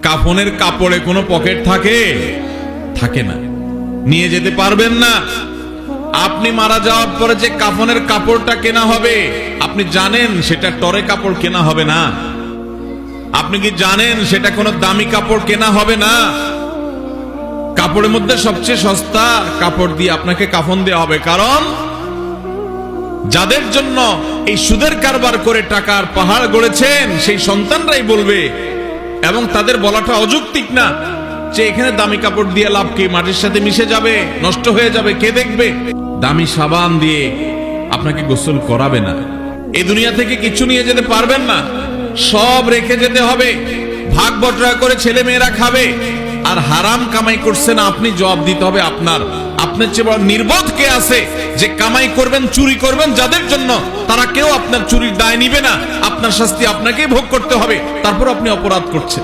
কাফনের কাপড়ে কোনো পকেট থাকে? থাকে না, নিয়ে যেতে পারবেন না। আপনি মারা যাওয়ার পরে যে কাফনের কাপড়টা কেনা হবে, আপনি জানেন সেটা টরে কাপড় কেনা হবে না? আপনি কি জানেন সেটা কোনো দামি কাপড় কেনা হবে না? কাপড়ের মধ্যে সবচেয়ে সস্তা কাপড় দিয়ে আপনাকে কাফন দেওয়া হবে। কারণ যাদের জন্য এই সুদের কারবার করে টাকার পাহাড় গড়েছেন সেই সন্তানরাই বলবে, এবং তাদের বলাটা অযৌক্তিক না, যে এখানে দামি কাপড় দিয়ে লাভ কি, মাটির সাথে মিশে যাবে, নষ্ট হয়ে যাবে, কে দেখবে? দামি সাবান দিয়ে আপনাকে গোসল করাবে না। এই দুনিয়া থেকে কিছু নিয়ে যেতে পারবেন না, সব রেখে যেতে হবে। ভাগ বটরা করে ছেলে মেয়েরা খাবে, আর হারাম কামাই করছেন আপনি, জবাব দিতে হবে আপনার। আপনার চেয়ে বড় নির্বোধ কে আছে যে কামাই করবেন, চুরি করবেন যাদের জন্য, তারা কেউ আপনার চুরির দায় নিবে না। আপনার শাস্তি আপনাকেই ভোগ করতে হবে, তারপর আপনি অপরাধ করছেন।